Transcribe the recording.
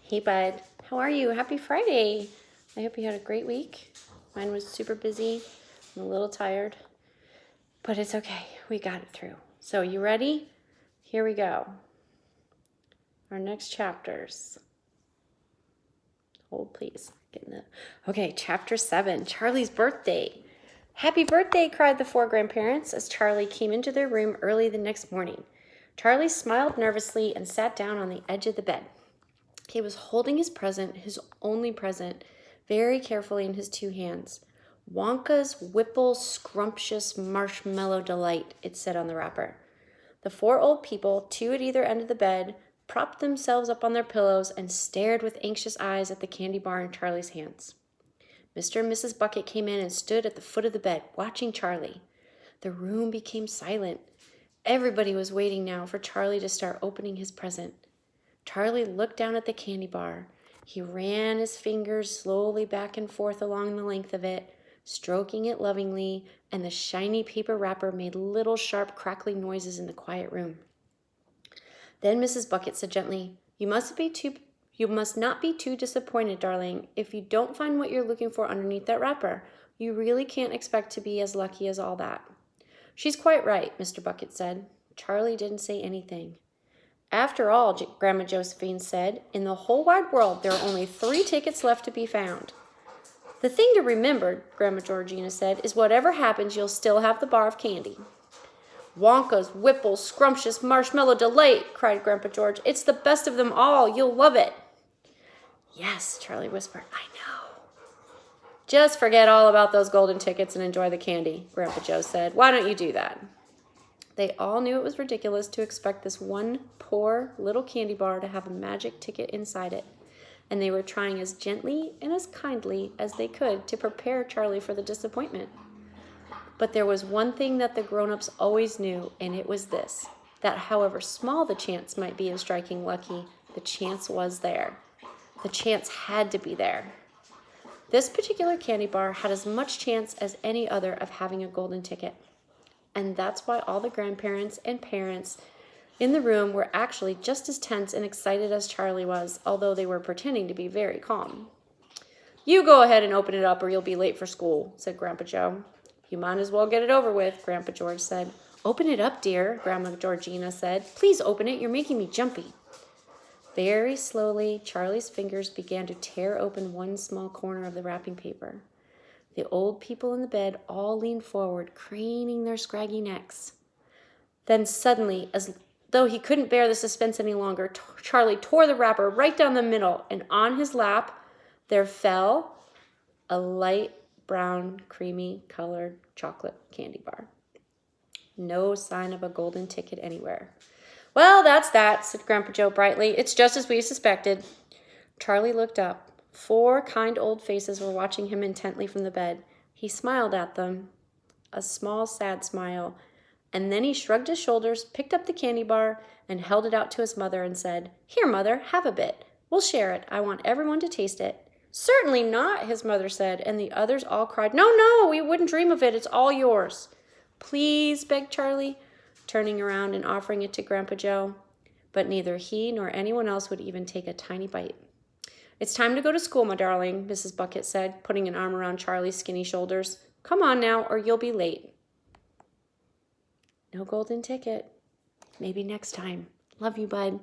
Hey, bud. How are you? Happy Friday. I hope you had a great week. Mine was super busy. I'm a little tired, but it's okay. We got it through. So, you ready? Here we go. Our next chapters. Hold, please. Okay, chapter 7, Charlie's birthday. Happy birthday, cried the 4 grandparents as Charlie came into their room early the next morning. Charlie smiled nervously and sat down on the edge of the bed. He was holding his present, his only present, very carefully in his 2 hands. Wonka's Whipple Scrumptious Marshmallow Delight, it said on the wrapper. The 4 old people, 2 at either end of the bed, propped themselves up on their pillows and stared with anxious eyes at the candy bar in Charlie's hands. Mr. and Mrs. Bucket came in and stood at the foot of the bed, watching Charlie. The room became silent. Everybody was waiting now for Charlie to start opening his present. Charlie looked down at the candy bar. He ran his fingers slowly back and forth along the length of it, stroking it lovingly, and the shiny paper wrapper made little sharp crackling noises in the quiet room. Then Mrs. Bucket said gently, You must not be too disappointed, darling, if you don't find what you're looking for underneath that wrapper. You really can't expect to be as lucky as all that. She's quite right, Mr. Bucket said. Charlie didn't say anything. After all, Grandma Josephine said, in the whole wide world there are only 3 tickets left to be found. The thing to remember, Grandma Georgina said, is whatever happens, you'll still have the bar of candy. Wonka's Whipple Scrumptious Marshmallow Delight, cried Grandpa George. It's the best of them all. You'll love it. Yes, Charlie whispered. I know. Just forget all about those golden tickets and enjoy the candy, Grandpa Joe said. Why don't you do that? They all knew it was ridiculous to expect this one poor little candy bar to have a magic ticket inside it, and they were trying as gently and as kindly as they could to prepare Charlie for the disappointment. But there was one thing that the grown-ups always knew, and it was this, that however small the chance might be of striking lucky, the chance was there. The chance had to be there. This particular candy bar had as much chance as any other of having a golden ticket. And that's why all the grandparents and parents in the room were actually just as tense and excited as Charlie was, although they were pretending to be very calm. You go ahead and open it up or you'll be late for school, said Grandpa Joe. You might as well get it over with, Grandpa George said. Open it up, dear, Grandma Georgina said. Please open it, you're making me jumpy. Very slowly, Charlie's fingers began to tear open one small corner of the wrapping paper. The old people in the bed all leaned forward, craning their scraggy necks. Then suddenly, as though he couldn't bear the suspense any longer, Charlie tore the wrapper right down the middle, and on his lap there fell a light brown, creamy-colored chocolate candy bar. No sign of a golden ticket anywhere. Well, that's that, said Grandpa Joe brightly. It's just as we suspected. Charlie looked up. 4 kind old faces were watching him intently from the bed. He smiled at them, a small, sad smile, and then he shrugged his shoulders, picked up the candy bar, and held it out to his mother and said, Here, Mother, have a bit. We'll share it. I want everyone to taste it. Certainly not, his mother said, and the others all cried, No, we wouldn't dream of it. It's all yours. Please, begged Charlie, turning around and offering it to Grandpa Joe. But neither he nor anyone else would even take a tiny bite. It's time to go to school, my darling, Mrs. Bucket said, putting an arm around Charlie's skinny shoulders. Come on now, or you'll be late. No golden ticket. Maybe next time. Love you, bud.